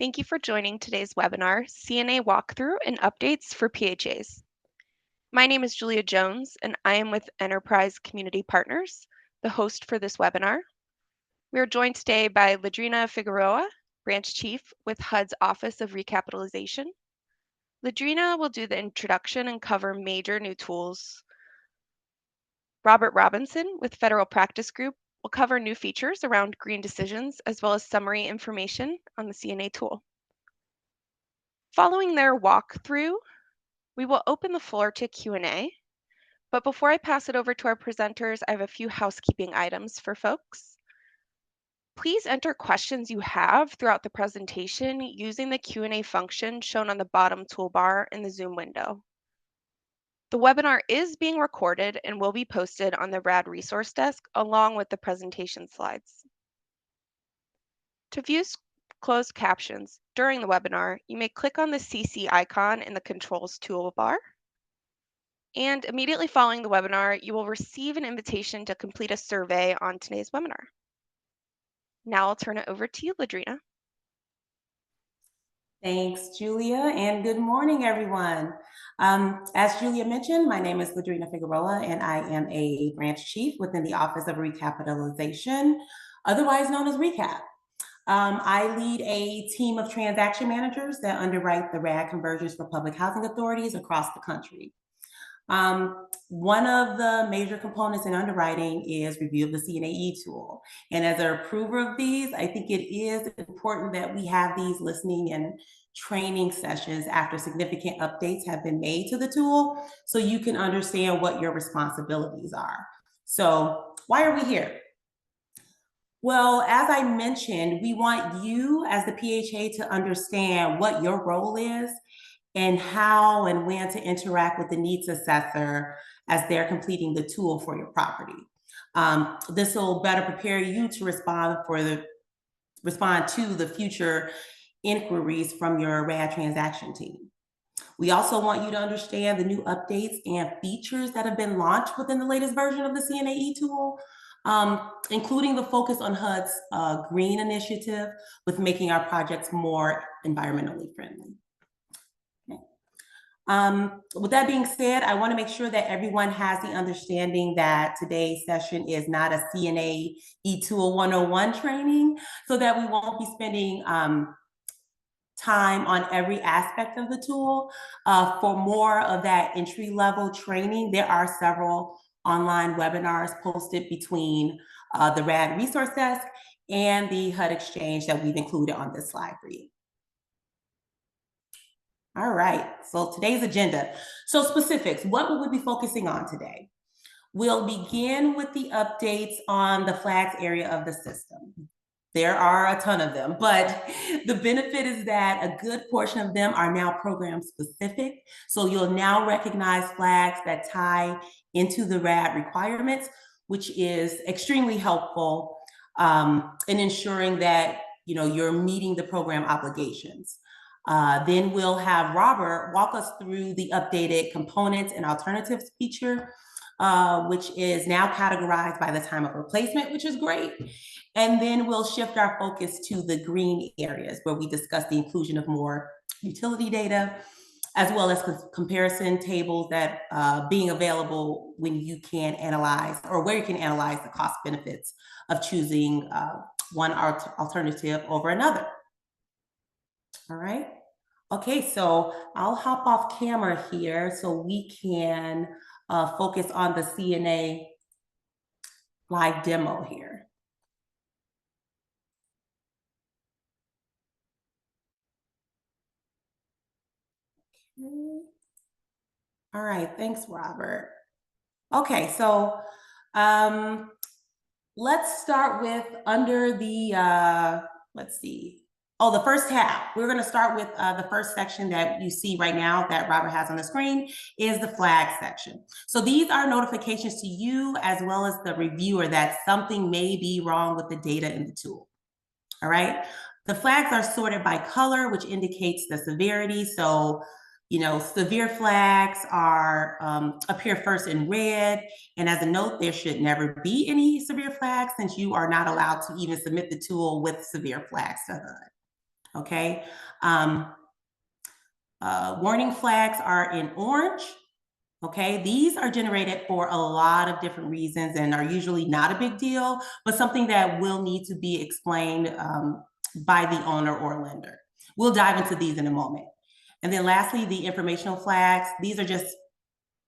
Thank you for joining today's webinar, CNA Walkthrough and Updates for PHAs. My name is Julia Jones, and I am with Enterprise Community Partners, the host for this webinar. We are joined today by Ladrina Figueroa, Branch Chief with HUD's Office of Recapitalization. Ladrina will do the introduction and cover major new tools. Robert Robinson with Federal Practice Group will cover new features around green decisions as well as summary information on the CNA tool. Following their walkthrough, we will open the floor to Q&A, but before I pass it over to our presenters, I have a few housekeeping items for folks. Please enter questions you have throughout the presentation using the Q&A function shown on the bottom toolbar in the Zoom window. The webinar is being recorded and will be posted on the RAD resource desk along with the presentation slides. To view closed captions during the webinar, you may click on the CC icon in the controls toolbar. And immediately following the webinar, you will receive an invitation to complete a survey on today's webinar. Now I'll turn it over to you, Ladrina. Thanks, Julia, and good morning, everyone. As Julia mentioned, my name is Ladrina Figueroa, and I am a branch chief within the Office of Recapitalization, otherwise known as RECAP. I lead a team of transaction managers that underwrite the RAD conversions for public housing authorities across the country. One of the major components in underwriting is review of the CNA tool. And as an approver of these, I think it is important that we have these listening and training sessions after significant updates have been made to the tool so you can understand what your responsibilities are. So why are we here? Well, as I mentioned, we want you as the PHA to understand what your role is and how and when to interact with the needs assessor as they're completing the tool for your property. This will better prepare you to respond to the future inquiries from your RAD transaction team. We also want you to understand the new updates and features that have been launched within the latest version of the CNA tool, including the focus on HUD's green initiative with making our projects more environmentally friendly. With that being said, I want to make sure that everyone has the understanding that today's session is not a CNA eTool 101 training, so that we won't be spending time on every aspect of the tool. For more of that entry-level training, there are several online webinars posted between the RAD resource desk and the HUD Exchange that we've included on this slide for you. All right, so today's agenda. So specifics, what will we be focusing on today? We'll begin with the updates on the flags area of the system. There are a ton of them, but the benefit is that a good portion of them are now program specific. So you'll now recognize flags that tie into the RAD requirements, which is extremely helpful in ensuring that you're meeting the program obligations. Then we'll have Robert walk us through the updated components and alternatives feature, which is now categorized by the time of replacement, which is great. And then we'll shift our focus to the green areas where we discuss the inclusion of more utility data, as well as comparison tables that being available when you can analyze or where you can analyze the cost benefits of choosing one alternative over another. All right. Okay, so I'll hop off camera here so we can focus on the CNA live demo here. Okay. All right, thanks, Robert. Okay, so let's start with under the, let's see. Oh, the first tab. We're going to start with the first section that you see right now that Robert has on the screen is the flag section. So these are notifications to you as well as the reviewer that something may be wrong with the data in the tool. All right. The flags are sorted by color, which indicates the severity. So, severe flags are appear first in red. And as a note, there should never be any severe flags since you are not allowed to even submit the tool with severe flags to HUD. okay? Warning flags are in orange, okay? These are generated for a lot of different reasons and are usually not a big deal, but something that will need to be explained by the owner or lender. We'll dive into these in a moment. And then lastly, the informational flags. These are just,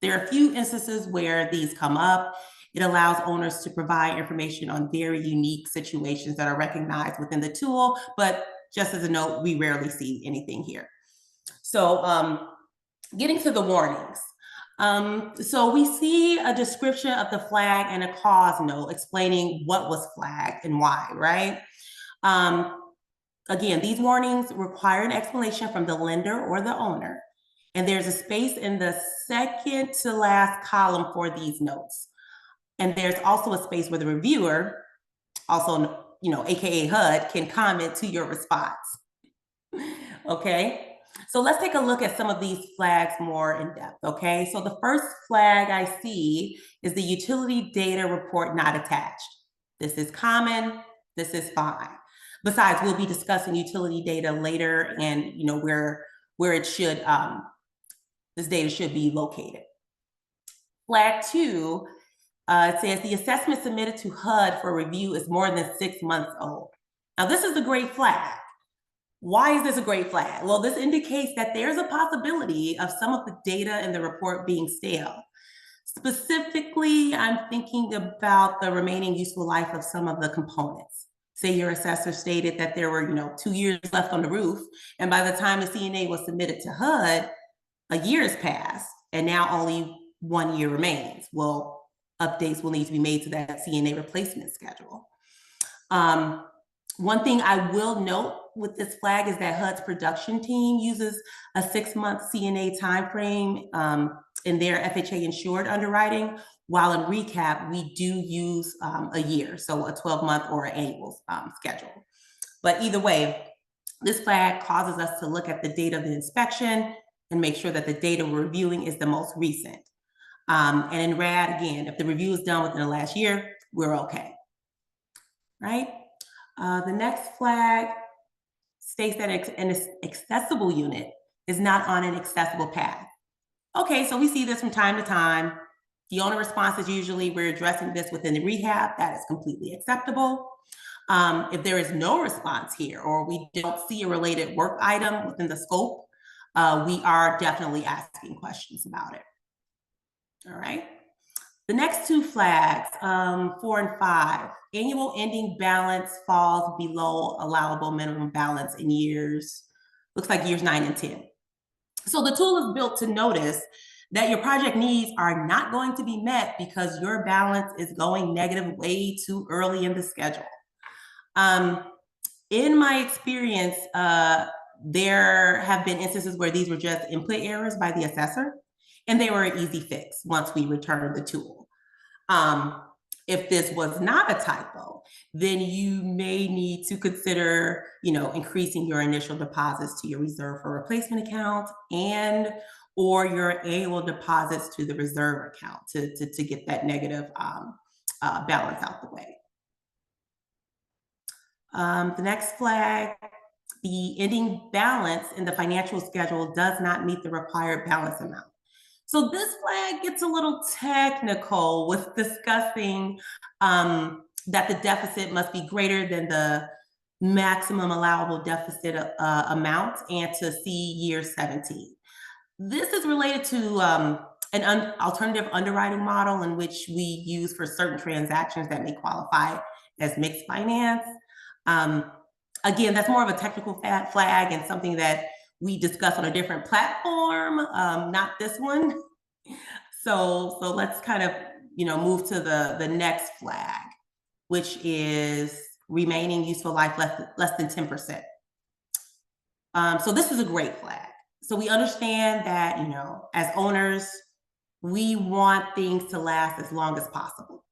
there are a few instances where these come up. It allows owners to provide information on very unique situations that are recognized within the tool, but just as a note, we rarely see anything here. So getting to the warnings. So we see a description of the flag and a cause note explaining what was flagged and why, right? Again, these warnings require an explanation from the lender or the owner. And there's a space in the second to last column for these notes. And there's also a space where the reviewer, also, AKA HUD, can comment to your response. Okay, so let's take a look at some of these flags more in depth, okay? So the first flag I see is the utility data report not attached. This is common, this is fine. Besides, we'll be discussing utility data later and where it should, this data should be located. Flag 2, it says the assessment submitted to HUD for review is more than 6 months old. Now, this is a great flag. Why is this a great flag? Well, this indicates that there's a possibility of some of the data in the report being stale. Specifically, I'm thinking about the remaining useful life of some of the components. Say your assessor stated that there were, 2 years left on the roof, and by the time the CNA was submitted to HUD, a year has passed, and now only 1 year remains. Well, updates will need to be made to that CNA replacement schedule. One thing I will note with this flag is that HUD's production team uses a 6-month CNA timeframe in their FHA insured underwriting, while in recap, we do use a year, so a 12-month or an annual schedule. But either way, this flag causes us to look at the date of the inspection and make sure that the data we're reviewing is the most recent. And in RAD, again, if the review is done within the last year, we're okay, right? The next flag states that an accessible unit is not on an accessible path. Okay, so we see this from time to time. The owner response is usually, we're addressing this within the rehab. That is completely acceptable. If there is no response here, or we don't see a related work item within the scope, we are definitely asking questions about it. All right. The next 2 flags, 4 and 5, annual ending balance falls below allowable minimum balance in years, looks like years 9 and 10. So the tool is built to notice that your project needs are not going to be met because your balance is going negative way too early in the schedule. In my experience, there have been instances where these were just input errors by the assessor, and they were an easy fix once we returned the tool. If this was not a typo, then you may need to consider, increasing your initial deposits to your reserve for replacement account and or your annual deposits to the reserve account to get that negative balance out the way. The next flag, the ending balance in the financial schedule does not meet the required balance amount. So this flag gets a little technical with discussing that the deficit must be greater than the maximum allowable deficit amount and to see year 17. This is related to an alternative underwriting model in which we use for certain transactions that may qualify as mixed finance. Again, that's more of a technical flag and something that we discuss on a different platform, not this one. So let's kind of, move to the next flag, which is remaining useful life less than 10%. So this is a great flag. So we understand that, as owners, we want things to last as long as possible.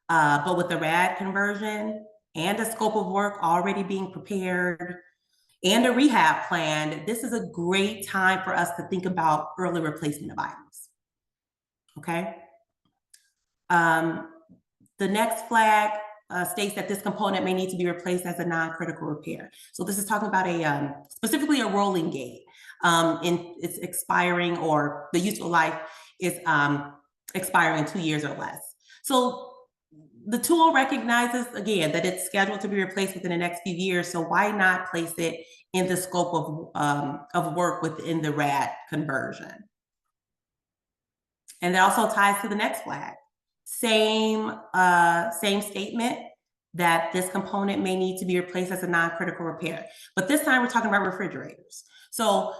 But with the RAD conversion and a scope of work already being prepared and a rehab plan, this is a great time for us to think about early replacement of items. Okay. The next flag, states that this component may need to be replaced as a non-critical repair. So this is talking about specifically a rolling gate. It's expiring, or the useful life is expiring in 2 years or less. So the tool recognizes, again, that it's scheduled to be replaced within the next few years. So why not place it in the scope of work within the RAD conversion? And that also ties to the next flag. Same statement, that this component may need to be replaced as a non-critical repair. But this time we're talking about refrigerators. So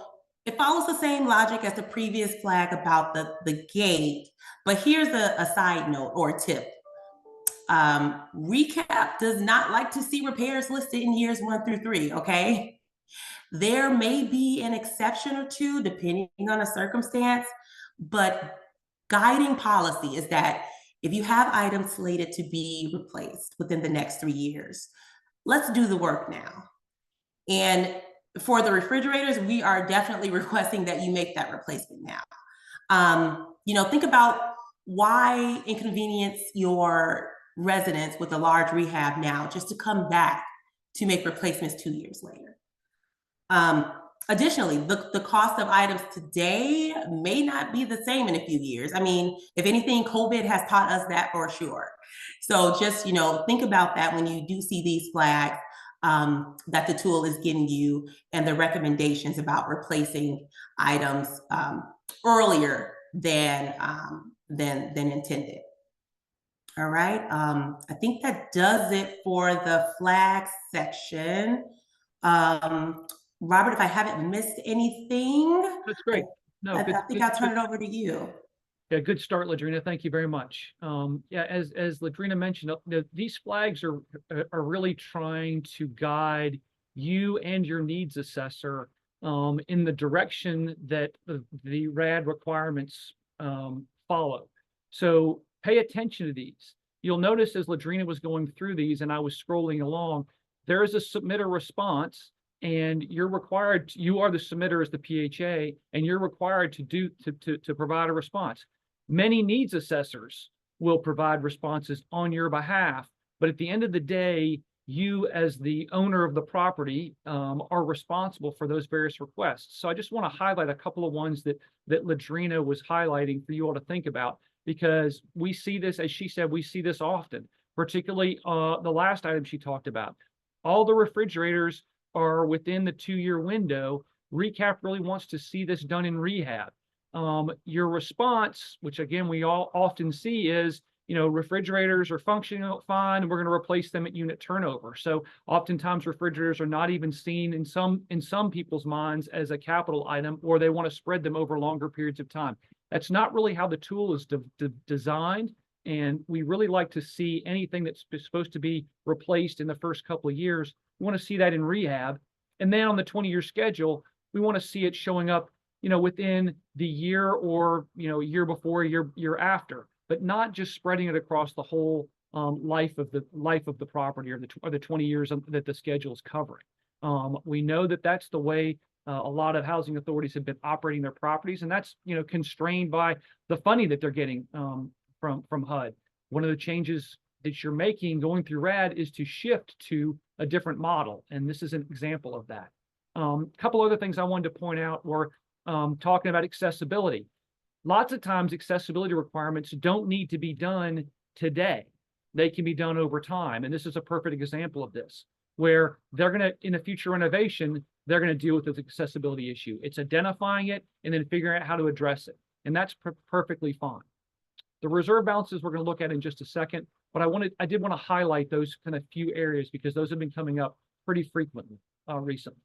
it follows the same logic as the previous flag about the gate, but here's a side note or a tip. Recap does not like to see repairs listed in years 1 through 3, okay? There may be an exception or two depending on a circumstance, but guiding policy is that if you have items slated to be replaced within the next 3 years, let's do the work now. And for the refrigerators, we are definitely requesting that you make that replacement now. Think about why inconvenience your residents with a large rehab now just to come back to make replacements 2 years later. Additionally, the cost of items today may not be the same in a few years. I mean, if anything, COVID has taught us that for sure. So just, think about that when you do see these flags that the tool is giving you, and the recommendations about replacing items earlier than intended. All right, I think that does it for the flag section. Robert, if I haven't missed anything, That's great. No, I good, think good, I'll turn it over to you. yeah, good start, Ladrina. Thank you very much. Yeah, as Ladrina mentioned, these flags are really trying to guide you and your needs assessor in the direction that the RAD requirements follow. So pay attention to these. You'll notice as Ladrina was going through these and I was scrolling along, there is a submitter response, and you are the submitter as the PHA, and you're required to provide a response. Many needs assessors will provide responses on your behalf, but at the end of the day, you as the owner of the property are responsible for those various requests. So I just want to highlight a couple of ones that Ladrina was highlighting for you all to think about, because we see this, as she said, we see this often, particularly the last item she talked about. All the refrigerators are within the 2-year window. Recap really wants to see this done in rehab. Your response, which again we all often see, is refrigerators are functioning fine, and we're going to replace them at unit turnover. So oftentimes refrigerators are not even seen in some people's minds as a capital item, or they want to spread them over longer periods of time. That's not really how the tool is designed. And we really like to see anything that's supposed to be replaced in the first couple of years. We want to see that in rehab. And then on the 20-year schedule, we want to see it showing up, within the year, or, year before, year after, but not just spreading it across the whole life of the property, or the 20 years that the schedule is covering. We know that that's the way a lot of housing authorities have been operating their properties, and that's, constrained by the funding that they're getting from HUD. One of the changes that you're making going through RAD is to shift to a different model, and this is an example of that. A couple other things I wanted to point out were talking about accessibility. Lots of times accessibility requirements don't need to be done today. They can be done over time, and this is a perfect example of this, where they're going to, in a future renovation, they're going to deal with this accessibility issue. It's identifying it and then figuring out how to address it, and that's perfectly fine. The reserve balances we're going to look at in just a second, but I did want to highlight those kind of few areas because those have been coming up pretty frequently recently.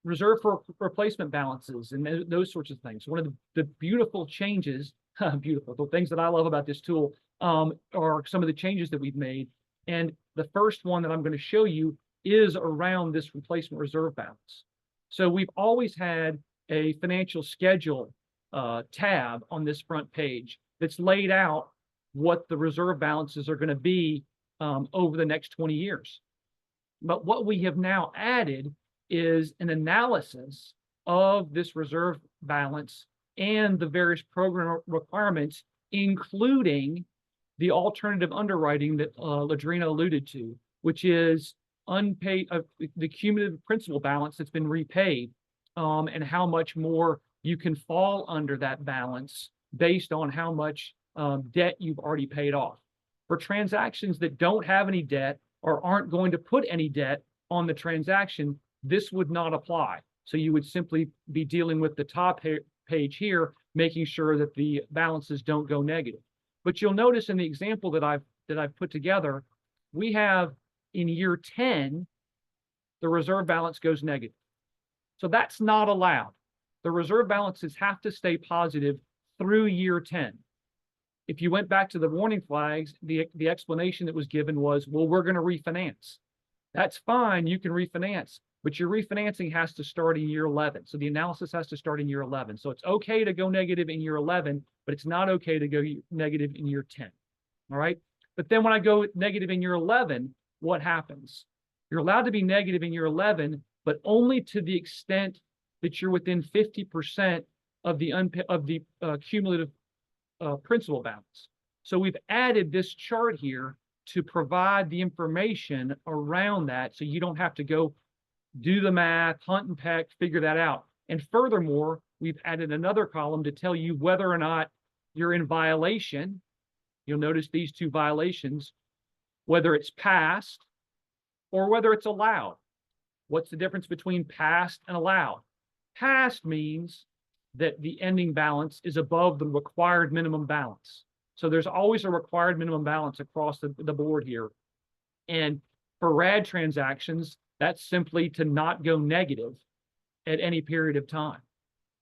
Reserve for replacement balances and those sorts of things. One of the beautiful changes, the things that I love about this tool are some of the changes that we've made. And the first one that I'm going to show you is around this replacement reserve balance. So we've always had a financial schedule tab on this front page that's laid out what the reserve balances are going to be over the next 20 years. But what we have now added is an analysis of this reserve balance and the various program requirements, including the alternative underwriting that Ladrina alluded to, which is unpaid, the cumulative principal balance that's been repaid, and how much more you can fall under that balance based on how much debt you've already paid off. For transactions that don't have any debt or aren't going to put any debt on the transaction, this would not apply. So you would simply be dealing with the top page here, making sure that the balances don't go negative. But you'll notice in the example that I've put together, we have in year 10, the reserve balance goes negative. So that's not allowed. The reserve balances have to stay positive through year 10. If you went back to the warning flags, the explanation that was given was, well, we're going to refinance. That's fine, you can refinance, but your refinancing has to start in year 11. So the analysis has to start in year 11. So it's okay to go negative in year 11, but it's not okay to go negative in year 10. All right. But then when I go negative in year 11, what happens? You're allowed to be negative in year 11, but only to the extent that you're within 50% of the cumulative principal balance. So we've added this chart here to provide the information around that, so you don't have to go do the math, hunt and peck, figure that out. And furthermore, we've added another column to tell you whether or not you're in violation. You'll notice these two violations, whether it's passed or whether it's allowed. What's the difference between passed and allowed? Passed means that the ending balance is above the required minimum balance. So there's always a required minimum balance across the board here. And for RAD transactions, that's simply to not go negative at any period of time,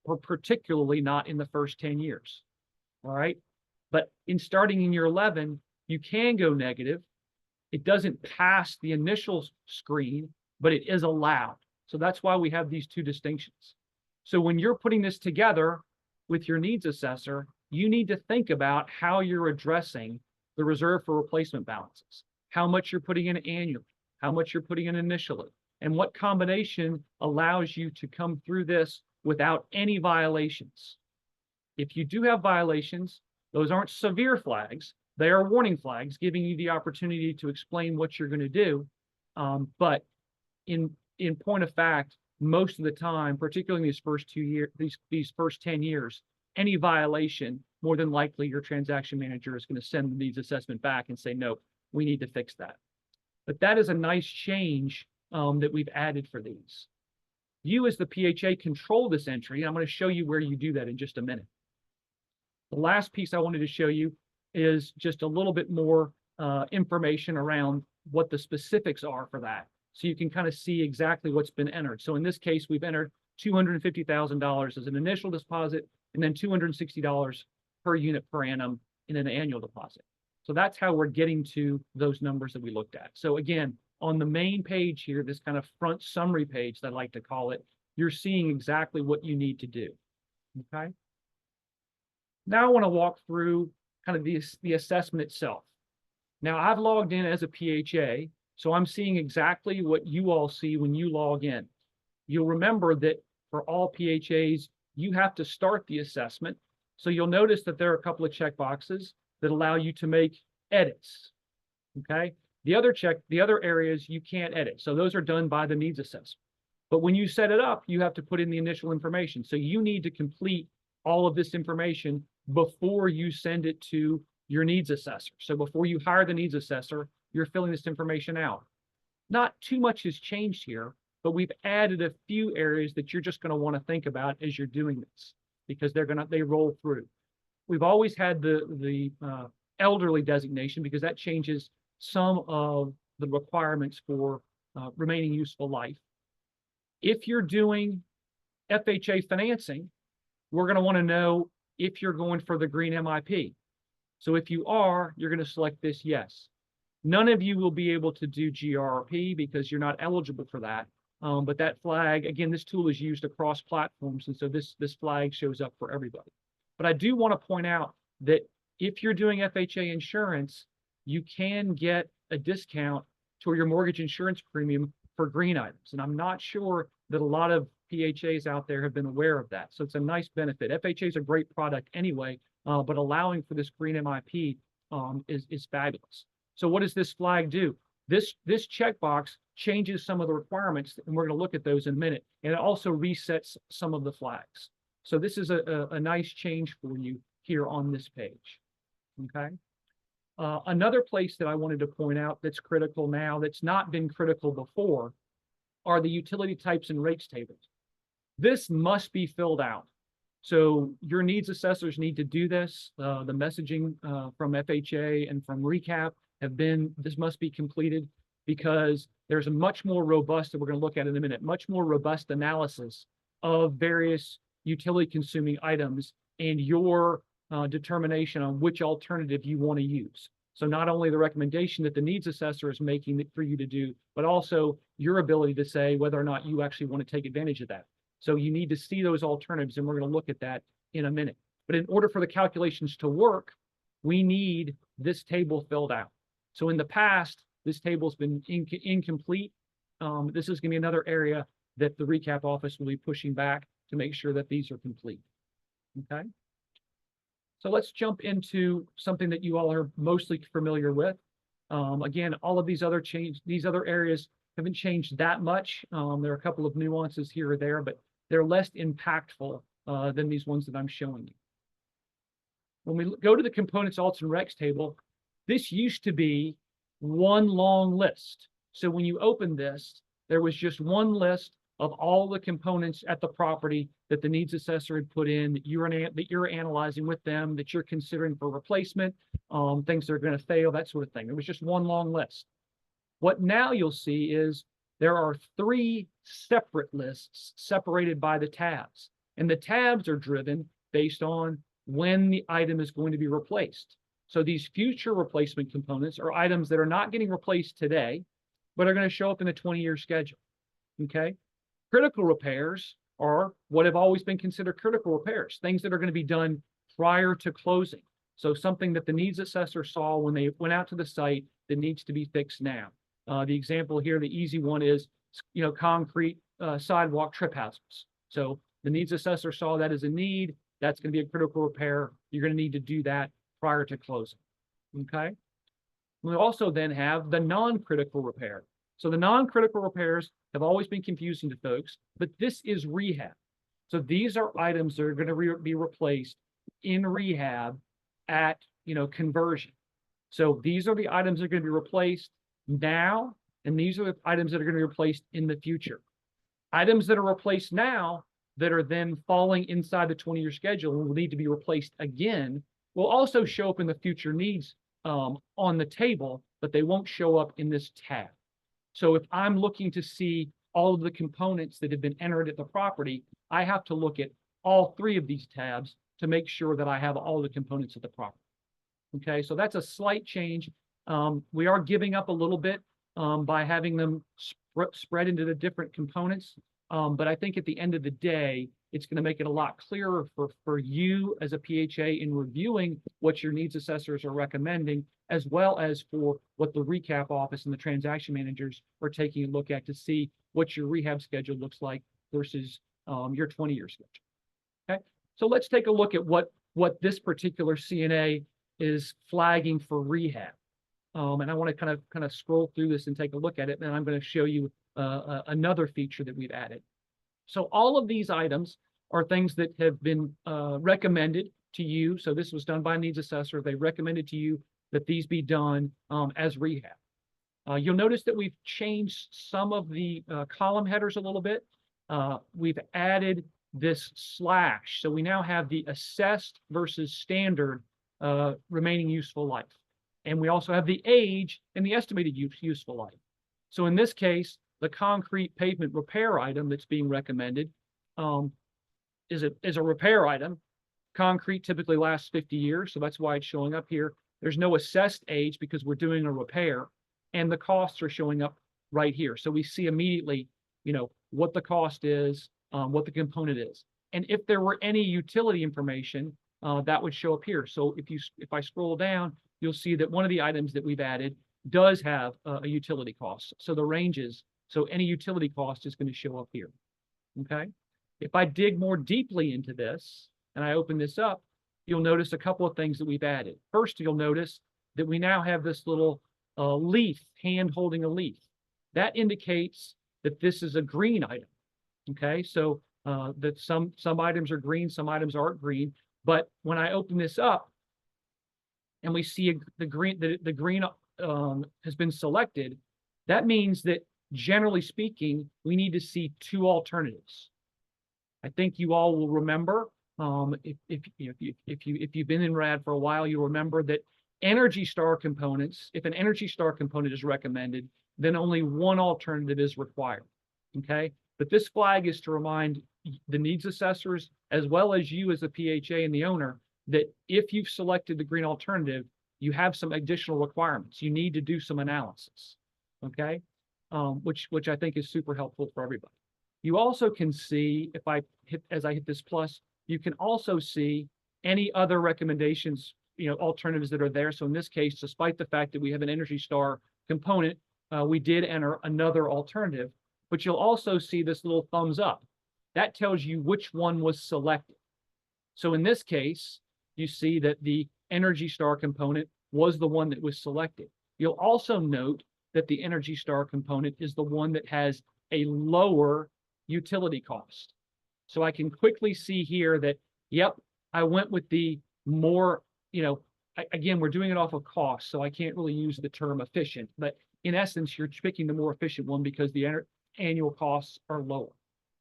or particularly not in the first 10 years. All right. But in starting in year 11, you can go negative. It doesn't pass the initial screen, but it is allowed. So that's why we have these two distinctions. So when you're putting this together with your needs assessor, you need to think about how you're addressing the reserve for replacement balances, how much you're putting in annually, how much you're putting in initially, and what combination allows you to come through this without any violations. If you do have violations, those aren't severe flags. They are warning flags, giving you the opportunity to explain what you're going to do. But in point of fact, most of the time, particularly in these first 2 years, these first 10 years, any violation, more than likely your transaction manager is going to send the needs assessment back and say, no, we need to fix that. But that is a nice change that we've added for these. You as the PHA control this entry, and I'm going to show you where you do that in just a minute. The last piece I wanted to show you is just a little bit more information around what the specifics are for that. So you can kind of see exactly what's been entered. So in this case, we've entered $250,000 as an initial deposit, and then $260 per unit per annum in an annual deposit. So that's how we're getting to those numbers that we looked at. So again, on the main page here, this kind of front summary page that I like to call it, you're seeing exactly what you need to do. Okay. Now I want to walk through kind of the assessment itself. Now I've logged in as a PHA, so I'm seeing exactly what you all see when you log in. You'll remember that for all PHAs, you have to start the assessment. So you'll notice that there are a couple of check boxes that allow you to make edits. Okay. The other areas you can't edit. So those are done by the needs assessment. But when you set it up, you have to put in the initial information. So you need to complete all of this information before you send it to your needs assessor. So before you hire the needs assessor, you're filling this information out. Not too much has changed here, but we've added a few areas that you're just going to want to think about as you're doing this, because they roll through. We've always had the elderly designation, because that changes some of the requirements for remaining useful life. If you're doing FHA financing, we're going to want to know if you're going for the green MIP. So if you are, you're going to select this yes. None of you will be able to do GRP because you're not eligible for that. But that flag, again, this tool is used across platforms, and so this flag shows up for everybody. But I do want to point out that if you're doing FHA insurance, you can get a discount to your mortgage insurance premium for green items. And I'm not sure that a lot of PHAs out there have been aware of that. So it's a nice benefit. FHA is a great product anyway, but allowing for this green MIP is fabulous. So what does this flag do? This checkbox changes some of the requirements, and we're going to look at those in a minute. And it also resets some of the flags. So this is a nice change for you here on this page. Okay. Another place that I wanted to point out that's critical now, that's not been critical before, are the utility types and rates tables. This must be filled out. So your needs assessors need to do this. The messaging from FHA and from RECAP have been, this must be completed, because there's a much more robust, that we're going to look at in a minute, much more robust analysis of various utility consuming items and your determination on which alternative you want to use. So not only the recommendation that the needs assessor is making for you to do, but also your ability to say whether or not you actually want to take advantage of that. So you need to see those alternatives, and we're going to look at that in a minute. But in order for the calculations to work, we need this table filled out. So in the past, this table's been incomplete. This is going to be another area that the RECAP office will be pushing back to make sure that these are complete. Okay. So let's jump into something that you all are mostly familiar with. Again, all of these other areas haven't changed that much. There are a couple of nuances here or there, but they're less impactful than these ones that I'm showing you. When we go to the components, alts, and recs table, this used to be one long list. So when you open this, there was just one list of all the components at the property that the needs assessor had put in, that you're analyzing with them, that you're considering for replacement, things that are going to fail, that sort of thing. It was just one long list. What now you'll see is there are 3 separate lists separated by the tabs, and the tabs are driven based on when the item is going to be replaced. So these future replacement components are items that are not getting replaced today, but are going to show up in the 20-year schedule. Okay. Critical repairs are what have always been considered critical repairs, things that are going to be done prior to closing. So something that the needs assessor saw when they went out to the site that needs to be fixed now. The example here, the easy one is, concrete sidewalk trip hazards. So the needs assessor saw that as a need. That's going to be a critical repair. You're going to need to do that prior to closing. Okay. We also then have the non-critical repair. So the non-critical repairs have always been confusing to folks, but this is rehab. So these are items that are going to be replaced in rehab at, conversion. So these are the items that are going to be replaced now, and these are the items that are going to be replaced in the future. Items that are replaced now that are then falling inside the 20-year schedule and will need to be replaced again will also show up in the future needs on the table, but they won't show up in this tab. So if I'm looking to see all of the components that have been entered at the property, I have to look at all 3 of these tabs to make sure that I have all the components of the property. Okay, so that's a slight change. We are giving up a little bit by having them spread into the different components. But I think at the end of the day, it's going to make it a lot clearer for you as a PHA in reviewing what your needs assessors are recommending, as well as for what the RECAP office and the transaction managers are taking a look at to see what your rehab schedule looks like versus your 20-year schedule. Okay, so let's take a look at what this particular CNA is flagging for rehab. And I want to kind of scroll through this and take a look at it, and I'm going to show you another feature that we've added. So all of these items are things that have been recommended to you. So this was done by a needs assessor. They recommended to you that these be done as rehab. You'll notice that we've changed some of the column headers a little bit. We've added this slash. So we now have the assessed versus standard remaining useful life. And we also have the age and the estimated useful life. So in this case, the concrete pavement repair item that's being recommended is a repair item. Concrete typically lasts 50 years, so that's why it's showing up here. There's no assessed age because we're doing a repair, and the costs are showing up right here. So we see immediately, what the cost is, what the component is. And if there were any utility information, that would show up here. So if I scroll down, you'll see that one of the items that we've added does have a utility cost. So the ranges, so any utility cost is going to show up here. Okay. If I dig more deeply into this and I open this up, you'll notice a couple of things that we've added. First, you'll notice that we now have this little leaf, hand holding a leaf. That indicates that this is a green item. Okay, so that some items are green, some items aren't green. But when I open this up and we see the green has been selected, that means that generally speaking, we need to see two alternatives. I think you all will remember, if you've been in RAD for a while, you'll remember that Energy Star components, if an Energy Star component is recommended, then only one alternative is required. Okay, but this flag is to remind the needs assessors as well as you as the PHA and the owner that if you've selected the green alternative, you have some additional requirements. You need to do some analysis. Okay, which I think is super helpful for everybody. You also can see, if I hit this plus, you can also see any other recommendations, alternatives that are there. So in this case, despite the fact that we have an Energy Star component, we did enter another alternative, but you'll also see this little thumbs up. That tells you which one was selected. So in this case, you see that the Energy Star component was the one that was selected. You'll also note that the Energy Star component is the one that has a lower utility cost. So I can quickly see here that, yep, I went with the more, again, we're doing it off of cost, so I can't really use the term efficient, but in essence, you're picking the more efficient one because the annual costs are lower.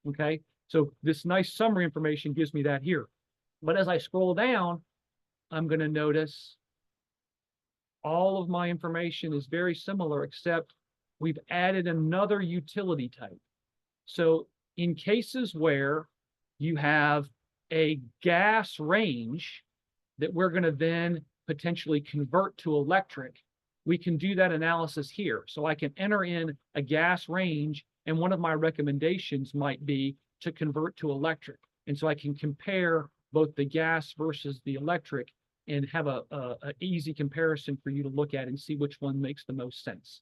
Okay, so this nice summary information gives me that here. But as I scroll down, I'm going to notice all of my information is very similar, except we've added another utility type. So in cases where you have a gas range that we're going to then potentially convert to electric, we can do that analysis here. So I can enter in a gas range, and one of my recommendations might be to convert to electric. And so I can compare both the gas versus the electric and have a easy comparison for you to look at and see which one makes the most sense.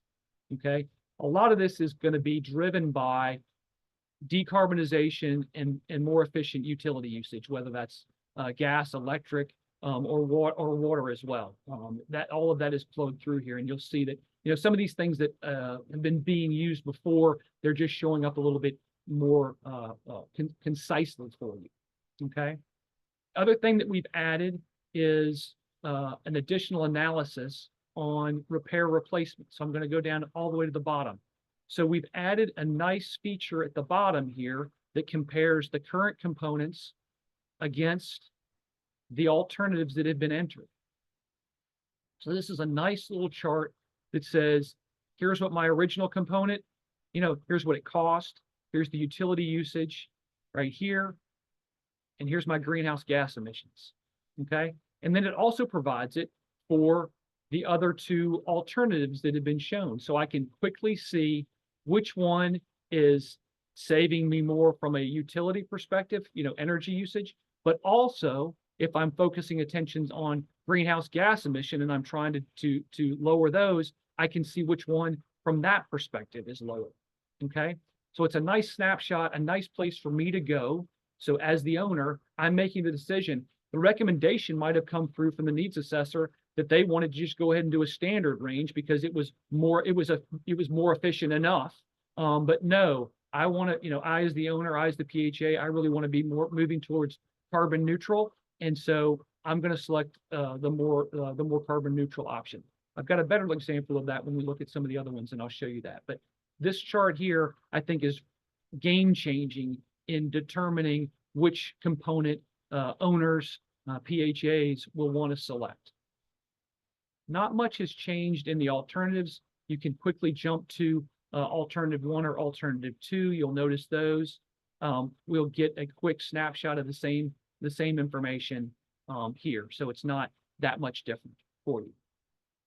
Okay, a lot of this is going to be driven by decarbonization and more efficient utility usage, whether that's gas, electric, or water as well. That all of that is flowed through here, and you'll see that some of these things that have been being used before, they're just showing up a little bit more concisely for you. Okay. Other thing that we've added is an additional analysis on repair replacement. So I'm going to go down all the way to the bottom. So we've added a nice feature at the bottom here that compares the current components against the alternatives that have been entered. So this is a nice little chart that says, here's what my original component, here's what it cost, here's the utility usage right here, and here's my greenhouse gas emissions. Okay, and then it also provides it for the other two alternatives that have been shown. So I can quickly see which one is saving me more from a utility perspective, energy usage, but also if I'm focusing attentions on greenhouse gas emission and I'm trying to lower those, I can see which one from that perspective is lower. Okay, so it's a nice snapshot, a nice place for me to go. So as the owner, I'm making the decision. The recommendation might have come through from the needs assessor that they wanted to just go ahead and do a standard range because it was more efficient enough. But no, I want to, I as the owner, I as the PHA, I really want to be more moving towards carbon neutral, and so I'm going to select the more carbon neutral option. I've got a better example of that when we look at some of the other ones, and I'll show you that. But this chart here, I think, is game changing in determining which component owners, PHAs will want to select. Not much has changed in the alternatives. You can quickly jump to alternative 1 or alternative 2. You'll notice those. We'll get a quick snapshot of the same information here. So it's not that much different for you.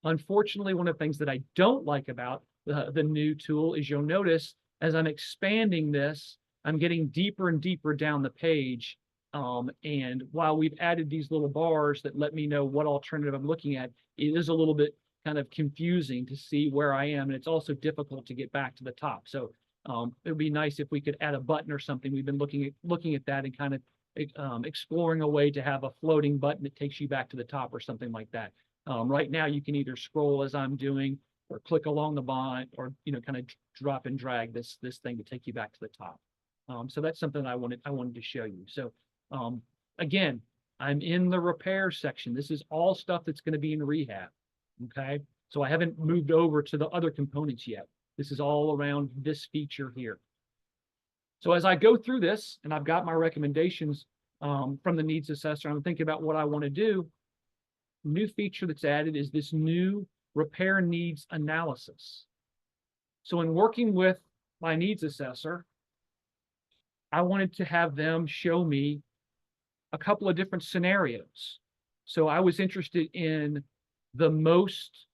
Unfortunately, one of the things that I don't like about the new tool is you'll notice as I'm expanding this, I'm getting deeper and deeper down the page. And while we've added these little bars that let me know what alternative I'm looking at, it is a little bit kind of confusing to see where I am. And it's also difficult to get back to the top. So it would be nice if we could add a button or something. We've been looking at that and kind of exploring a way to have a floating button that takes you back to the top or something like that. Right now, you can either scroll as I'm doing or click along the bond or, kind of drop and drag this thing to take you back to the top. So that's something I wanted to show you. So again, I'm in the repair section. This is all stuff that's going to be in rehab. Okay. So I haven't moved over to the other components yet. This is all around this feature here. So as I go through this, and I've got my recommendations from the needs assessor, I'm thinking about what I want to do. New feature that's added is this new repair needs analysis. So in working with my needs assessor, I wanted to have them show me a couple of different scenarios. So I was interested in the most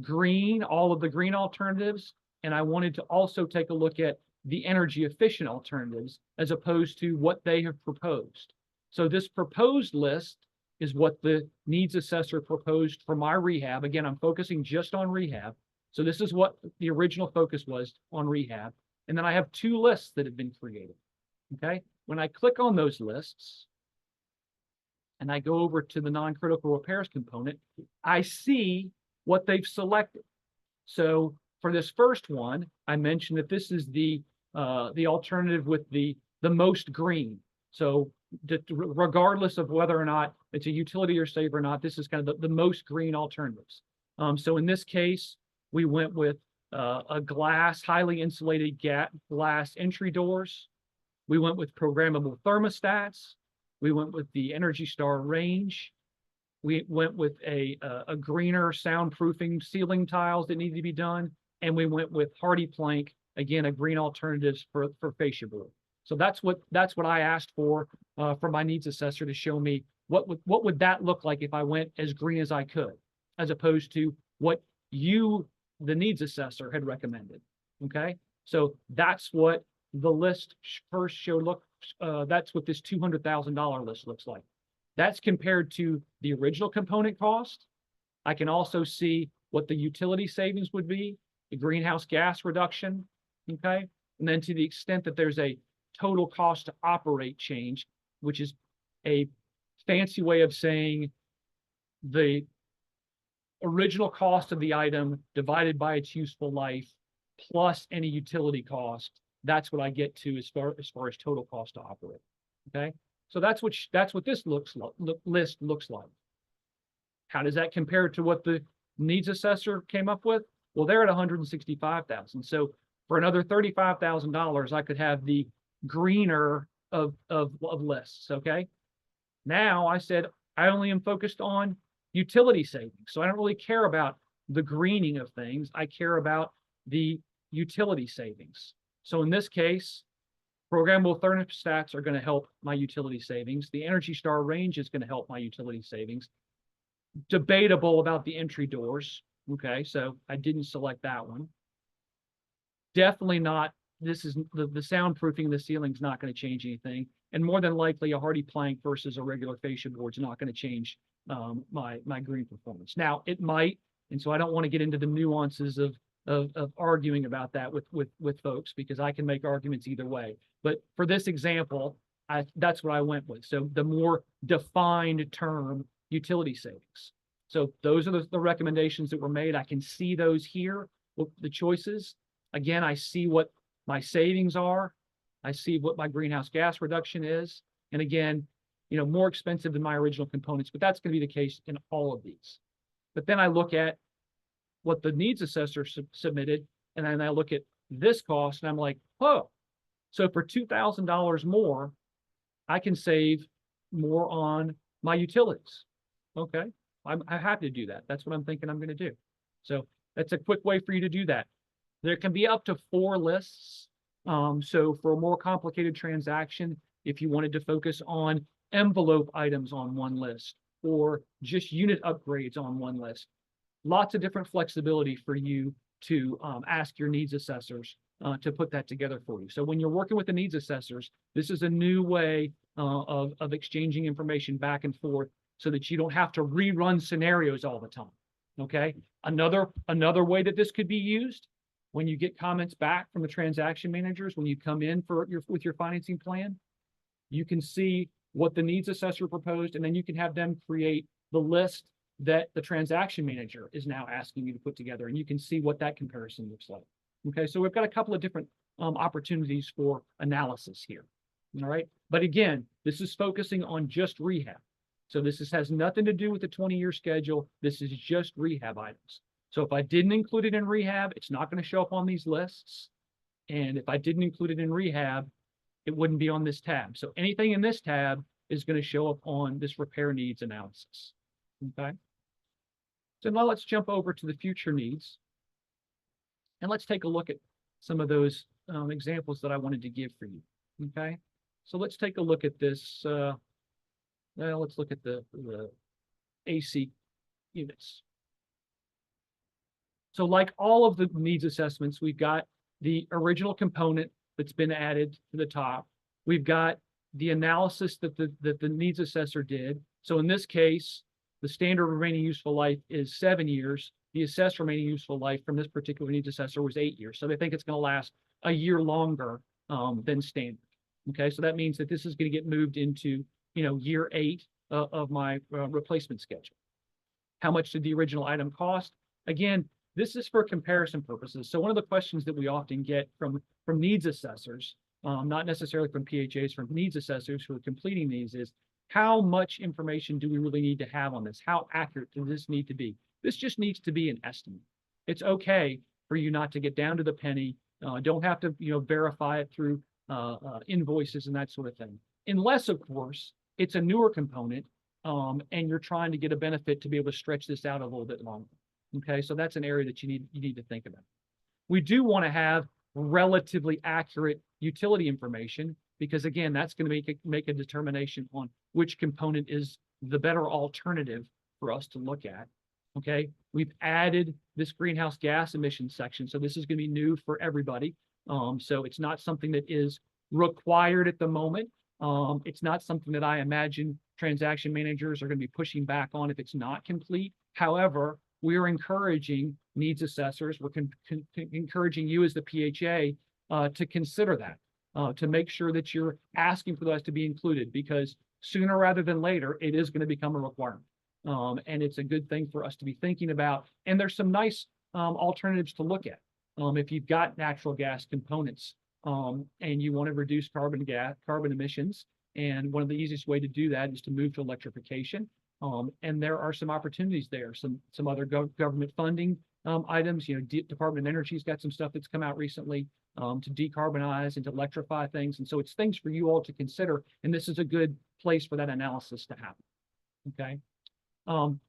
green, all of the green alternatives, and I wanted to also take a look at the energy efficient alternatives as opposed to what they have proposed. So this proposed list is what the needs assessor proposed for my rehab. Again, I'm focusing just on rehab. So this is what the original focus was on rehab. And then I have two lists that have been created. Okay. When I click on those lists and I go over to the non-critical repairs component, I see what they've selected. So for this first one, I mentioned that this is the alternative with the most green. So regardless of whether or not it's a utility or save or not, this is kind of the most green alternatives. So in this case, we went with a glass, highly insulated glass entry doors. We went with programmable thermostats. We went with the Energy Star range. We went with a greener soundproofing ceiling tiles that needed to be done. And we went with hardy plank, again, a green alternatives for fascia board. So that's what I asked for my needs assessor to show me what would that look like if I went as green as I could, as opposed to what the needs assessor, had recommended. Okay, so that's what the list first showed. That's what this $200,000 list looks like. That's compared to the original component cost. I can also see what the utility savings would be, the greenhouse gas reduction. Okay, and then to the extent that there's a total cost to operate change, which is a fancy way of saying the original cost of the item divided by its useful life plus any utility cost. That's what I get to as far as total cost to operate. Okay, so that's what this list looks like. How does that compare to what the needs assessor came up with? Well, they're at $165,000. So for another $35,000, I could have the greener of lists. Okay. Now I said I only am focused on utility savings. So I don't really care about the greening of things. I care about the utility savings. So in this case, programmable thermostats are going to help my utility savings. The Energy Star range is going to help my utility savings. Debatable about the entry doors. Okay, so I didn't select that one. Definitely not. This is the soundproofing of the ceiling is not going to change anything. And more than likely, a hardy plank versus a regular fascia board is not going to change my green performance. Now, it might, and so I don't want to get into the nuances of arguing about that with folks, because I can make arguments either way. But for this example, that's what I went with. So the more defined term, utility savings. So those are the recommendations that were made. I can see those here, the choices. Again, I see what my savings are. I see what my greenhouse gas reduction is. And again, more expensive than my original components, but that's going to be the case in all of these. But then I look at what the needs assessor submitted, and then I look at this cost, and I'm like, oh, so for $2,000 more, I can save more on my utilities. Okay, I'm happy to do that. That's what I'm thinking I'm going to do. So that's a quick way for you to do that. There can be up to 4 lists. So for a more complicated transaction, if you wanted to focus on envelope items on one list or just unit upgrades on one list, lots of different flexibility for you to ask your needs assessors to put that together for you. So when you're working with the needs assessors, this is a new way of exchanging information back and forth so that you don't have to rerun scenarios all the time. Okay. Another way that this could be used, when you get comments back from the transaction managers, when you come in with your financing plan, you can see what the needs assessor proposed, and then you can have them create the list that the transaction manager is now asking you to put together, and you can see what that comparison looks like. Okay, so we've got a couple of different opportunities for analysis here. All right, but again, this is focusing on just rehab. So has nothing to do with the 20-year schedule. This is just rehab items. So if I didn't include it in rehab, it's not going to show up on these lists. And if I didn't include it in rehab, it wouldn't be on this tab. So anything in this tab is going to show up on this repair needs analysis. Okay. So now let's jump over to the future needs. And let's take a look at some of those examples that I wanted to give for you. Okay. So let's take a look at this. Well, let's look at the AC units. So like all of the needs assessments, we've got the original component that's been added to the top. We've got the analysis that the needs assessor did. So in this case, the standard remaining useful life is 7 years. The assessed remaining useful life from this particular needs assessor was 8 years. So they think it's going to last a year longer than standard. Okay, so that means that this is going to get moved into, year 8 of my replacement schedule. How much did the original item cost? Again, this is for comparison purposes. So one of the questions that we often get from needs assessors, not necessarily from PHAs, from needs assessors who are completing these, is how much information do we really need to have on this? How accurate does this need to be? This just needs to be an estimate. It's okay for you not to get down to the penny. Don't have to, verify it through invoices and that sort of thing. Unless, of course, it's a newer component and you're trying to get a benefit to be able to stretch this out a little bit longer. Okay, so that's an area that you need to think about. We do want to have relatively accurate utility information because, again, that's going to make a determination on which component is the better alternative for us to look at. Okay, we've added this greenhouse gas emission section, so this is going to be new for everybody. So it's not something that is required at the moment. It's not something that I imagine transaction managers are going to be pushing back on if it's not complete. However, we are encouraging needs assessors, we're encouraging you as the PHA to consider that, to make sure that you're asking for those to be included, because sooner rather than later, it is going to become a requirement. And it's a good thing for us to be thinking about. And there's some nice alternatives to look at. If you've got natural gas components and you want to reduce carbon emissions, and one of the easiest way to do that is to move to electrification. And there are some opportunities there, some other government funding items. Department of Energy's got some stuff that's come out recently to decarbonize and to electrify things. And so it's things for you all to consider. And this is a good place for that analysis to happen. Okay.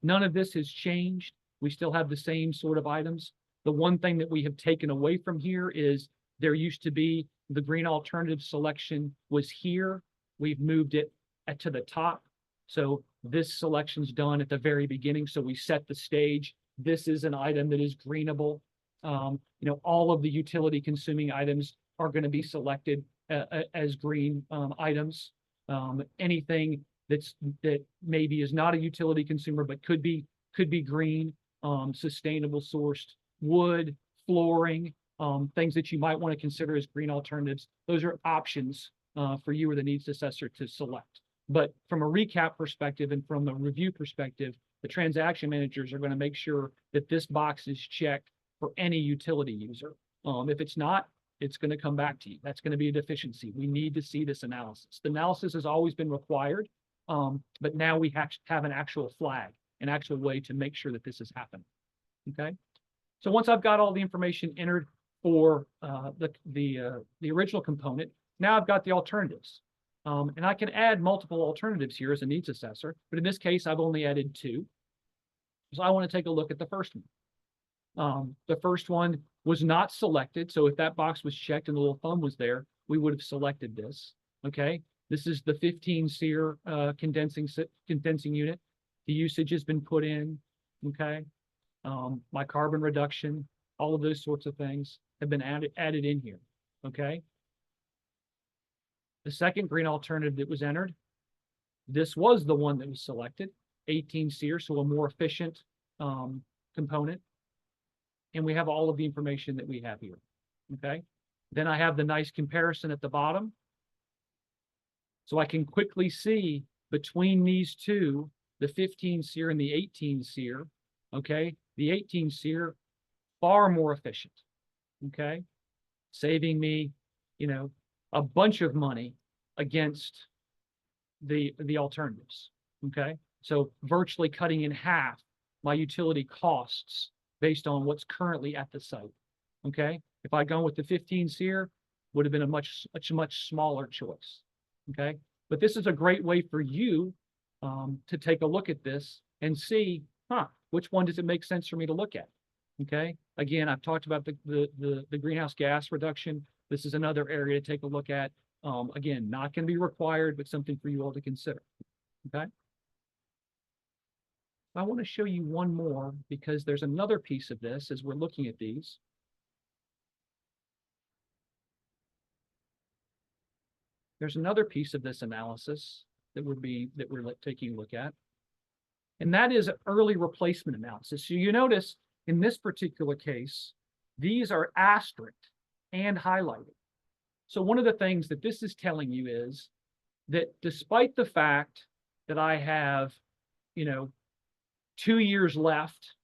None of this has changed. We still have the same sort of items. The one thing that we have taken away from here is there used to be the green alternative selection was here. We've moved it to the top. So this selection's done at the very beginning. So we set the stage. This is an item that is greenable. All of the utility consuming items are going to be selected as green items. Anything that maybe is not a utility consumer, but could be green, sustainable sourced wood, flooring, things that you might want to consider as green alternatives. Those are options for you or the needs assessor to select. But from a recap perspective and from a review perspective, the transaction managers are going to make sure that this box is checked for any utility user. If it's not, it's going to come back to you. That's going to be a deficiency. We need to see this analysis. The analysis has always been required, but now we have an actual flag, an actual way to make sure that this is happening. Okay. So once I've got all the information entered for the original component, now I've got the alternatives. And I can add multiple alternatives here as a needs assessor, but in this case, I've only added 2. So I want to take a look at the first one. The first one was not selected. So if that box was checked and the little thumb was there, we would have selected this. Okay. This is the 15 SEER condensing unit. The usage has been put in. Okay. My carbon reduction, all of those sorts of things have been added in here. Okay. The second green alternative that was entered, this was the one that was selected, 18 SEER, so a more efficient component. And we have all of the information that we have here. Okay. Then I have the nice comparison at the bottom. So I can quickly see between these two the 15 SEER and the 18 SEER, okay, the 18 SEER, far more efficient, okay, saving me, you know, a bunch of money against the alternatives, okay? So virtually cutting in half my utility costs based on what's currently at the site, okay? If I'd gone with the 15 SEER, would have been a much smaller choice, okay? But this is a great way for you to take a look at this and see, which one does it make sense for me to look at, okay? Again, I've talked about the greenhouse gas reduction. This is another area to take a look at. Again, not going to be required, but something for you all to consider, okay? I want to show you one more because there's another piece of this as we're looking at these. There's another piece of this analysis that we're taking a look at, and that is early replacement analysis. So you notice in this particular case, these are asterisked and highlighted. So one of the things that this is telling you is that despite the fact that I have, 2 years left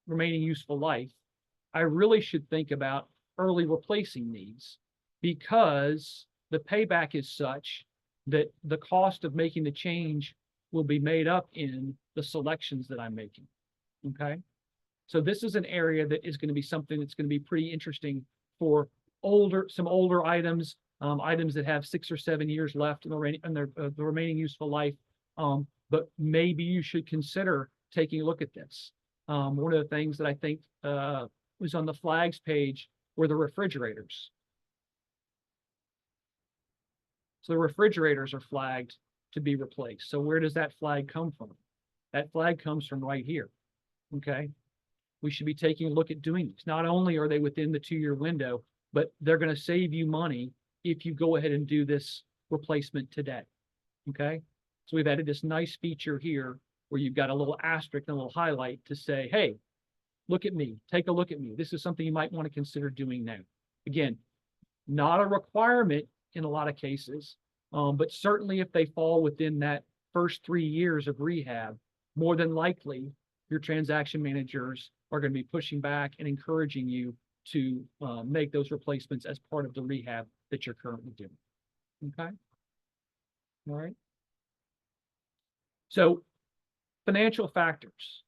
remaining useful life, I really should think about early replacing these because the payback is such that the cost of making the change will be made up in the selections that I'm making, okay? So this is an area that is going to be something that's going to be pretty interesting for some older items, items that have 6 or 7 years left in the remaining useful life. But maybe you should consider taking a look at this. One of the things that I think was on the flags page were the refrigerators. So the refrigerators are flagged to be replaced. So where does that flag come from? That flag comes from right here, okay? We should be taking a look at doing this. Not only are they within the 2-year window, but they're going to save you money if you go ahead and do this replacement today, okay? So we've added this nice feature here where you've got a little asterisk and a little highlight to say, hey, look at me, take a look at me. This is something you might want to consider doing now. Again, not a requirement in a lot of cases, but certainly if they fall within that first 3 years of rehab, more than likely your transaction managers are going to be pushing back and encouraging you to make those replacements as part of the rehab that you're currently doing. Okay. All right. So financial factors.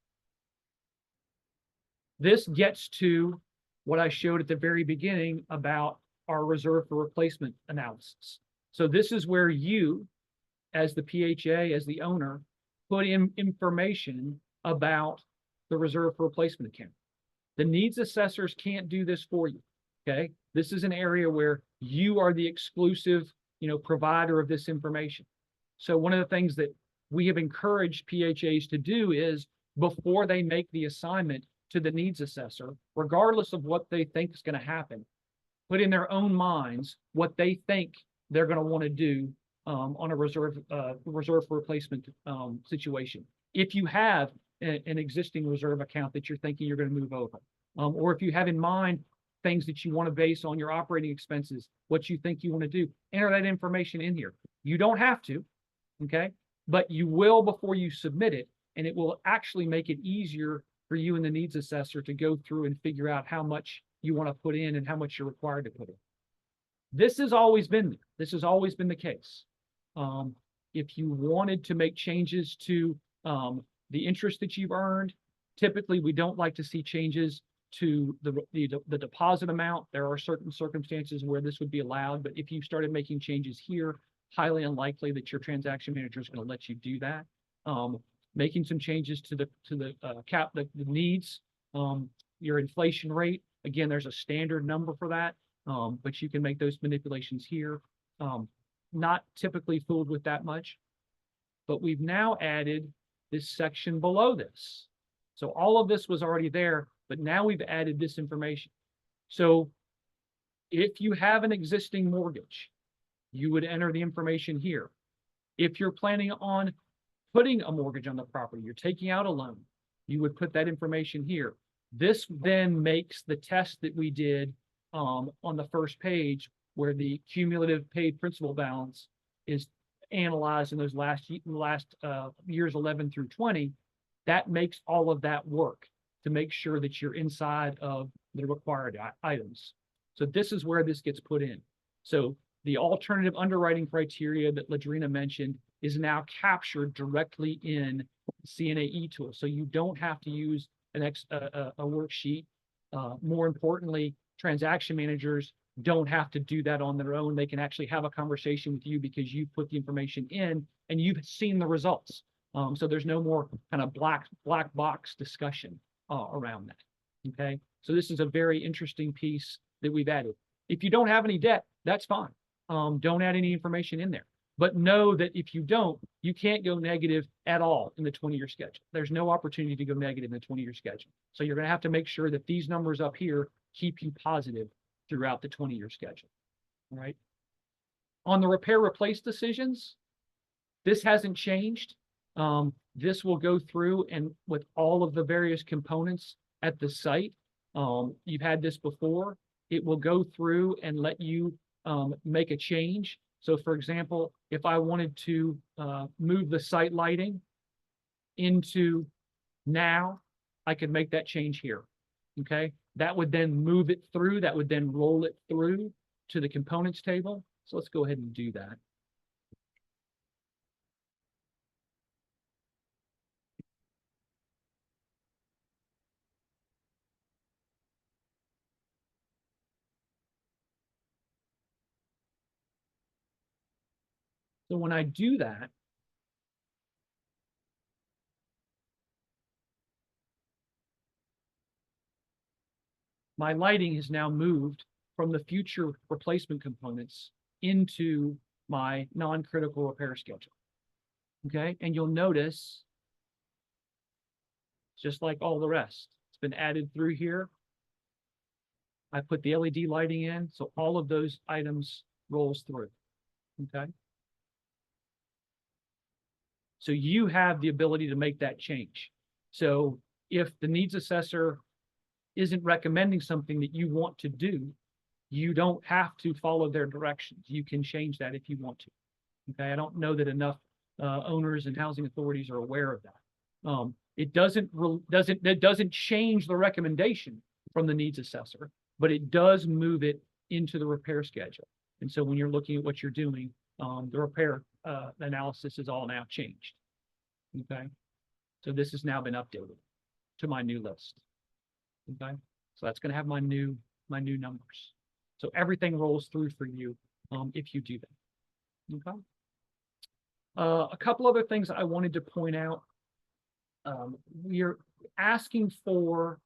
This gets to what I showed at the very beginning about our reserve for replacement analysis. So this is where you, as the PHA, as the owner, put in information about the reserve for replacement account. The needs assessors can't do this for you, okay? This is an area where you are the exclusive, provider of this information. So one of the things that we have encouraged PHAs to do is before they make the assignment to the needs assessor, regardless of what they think is going to happen, put in their own minds what they think they're going to want to do on a reserve for replacement situation. If you have an existing reserve account that you're thinking you're going to move over, or if you have in mind things that you want to base on your operating expenses, what you think you want to do, enter that information in here. You don't have to, okay? But you will before you submit it, and it will actually make it easier for you and the needs assessor to go through and figure out how much you want to put in and how much you're required to put in. This has always been there. This has always been the case. If you wanted to make changes to the interest that you've earned, typically we don't like to see changes to the deposit amount. There are certain circumstances where this would be allowed, but if you started making changes here, highly unlikely that your transaction manager is going to let you do that. Making some changes to the needs, your inflation rate. Again, there's a standard number for that, but you can make those manipulations here. Not typically fooled with that much, but we've now added this section below this. So all of this was already there, but now we've added this information. So if you have an existing mortgage, you would enter the information here. If you're planning on putting a mortgage on the property, you're taking out a loan, you would put that information here. This then makes the test that we did on the first page where the cumulative paid principal balance is analyzed in those last years 11 through 20, that makes all of that work to make sure that you're inside of the required items. So this is where this gets put in. So the alternative underwriting criteria that Ladrina mentioned is now captured directly in CNA tool. So you don't have to use a worksheet. More importantly, transaction managers don't have to do that on their own. They can actually have a conversation with you because you put the information in and you've seen the results. So there's no more kind of black box discussion around that. Okay, so this is a very interesting piece that we've added. If you don't have any debt, that's fine. Don't add any information in there. But know that if you don't, you can't go negative at all in the 20-year schedule. There's no opportunity to go negative in the 20-year schedule. So you're going to have to make sure that these numbers up here keep you positive throughout the 20-year schedule. All right. On the repair replace decisions, this hasn't changed. This will go through and with all of the various components at the site. You've had this before. It will go through and let you make a change. So for example, if I wanted to move the site lighting into now, I could make that change here. Okay, that would then move it through, that would then roll it through to the components table. So let's go ahead and do that. So when I do that, my lighting is now moved from the future replacement components into my non-critical repair schedule. Okay, and you'll notice, just like all the rest, it's been added through here. I put the LED lighting in, so all of those items rolls through. Okay. So you have the ability to make that change. So if the needs assessor isn't recommending something that you want to do, you don't have to follow their directions. You can change that if you want to. Okay, I don't know that enough owners and housing authorities are aware of that. It doesn't change the recommendation from the needs assessor, but it does move it into the repair schedule. And so when you're looking at what you're doing, the repair analysis is all now changed. Okay, so this has now been updated to my new list. Okay, so that's going to have my new numbers. So everything rolls through for you if you do that. Okay. A couple other things I wanted to point out. We are asking for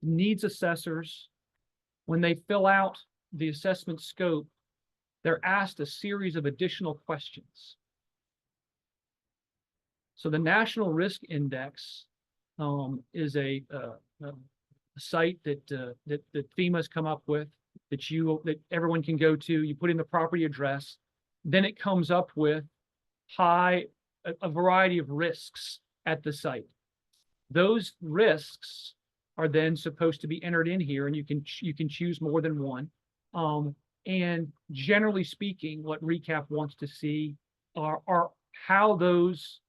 needs assessors when they fill out the assessment scope. They're asked a series of additional questions. So the National Risk Index is a site that FEMA's come up with that everyone can go to. You put in the property address, then it comes up with a variety of risks at the site. Those risks are then supposed to be entered in here, and you can choose more than one. And generally speaking, what RECAP wants to see are how those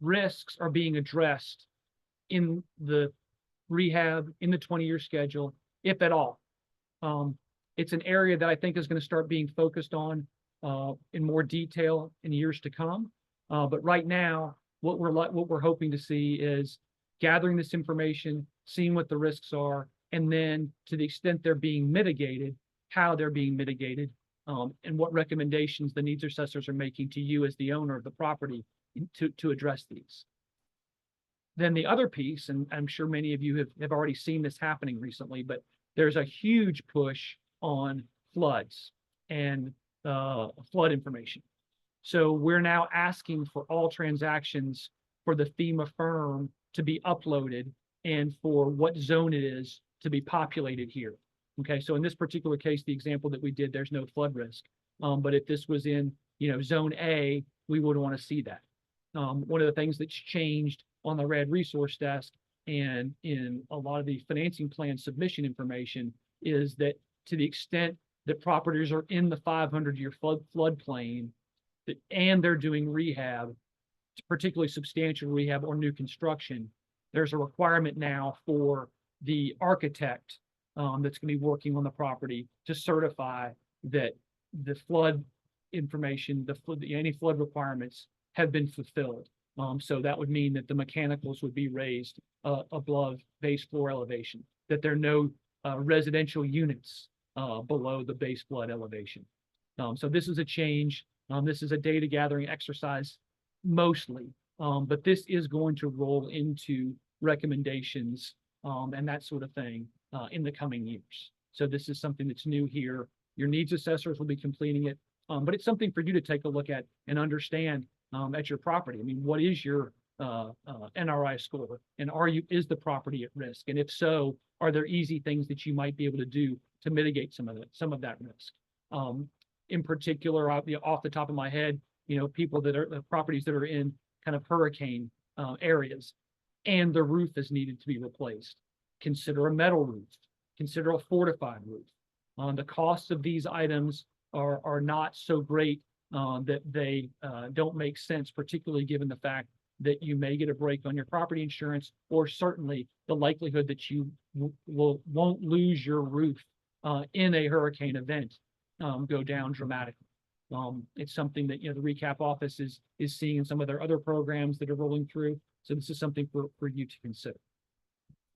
risks are being addressed in the rehab, in the 20-year schedule, if at all. It's an area that I think is going to start being focused on in more detail in years to come. But right now, what we're hoping to see is gathering this information, seeing what the risks are, and then to the extent they're being mitigated, how they're being mitigated, and what recommendations the needs assessors are making to you as the owner of the property to address these. Then the other piece, and I'm sure many of you have already seen this happening recently, but there's a huge push on floods and flood information. So we're now asking for all transactions for the FEMA firm to be uploaded and for what zone it is to be populated here. Okay, so in this particular case, the example that we did, there's no flood risk. But if this was in zone A, we would want to see that. One of the things that's changed on the RAD resource desk and in a lot of the financing plan submission information is that to the extent that properties are in the 500-year floodplain, and they're doing rehab, particularly substantial rehab or new construction. There's a requirement now for the architect that's going to be working on the property to certify that the flood information, any flood requirements have been fulfilled. So that would mean that the mechanicals would be raised above base floor elevation, that there are no residential units below the base flood elevation. So this is a change. This is a data gathering exercise mostly, but this is going to roll into recommendations and that sort of thing in the coming years. So this is something that's new here. Your needs assessors will be completing it, but it's something for you to take a look at and understand at your property. I mean, what is your NRI score, and is the property at risk? And if so, are there easy things that you might be able to do to mitigate some of that risk? In particular, off the top of my head, people that are properties that are in kind of hurricane areas, and the roof is needed to be replaced. Consider a metal roof. Consider a fortified roof. The costs of these items are not so great that they don't make sense, particularly given the fact that you may get a break on your property insurance, or certainly the likelihood that you won't lose your roof in a hurricane event go down dramatically. It's something that the recap office is seeing in some of their other programs that are rolling through. So this is something for you to consider.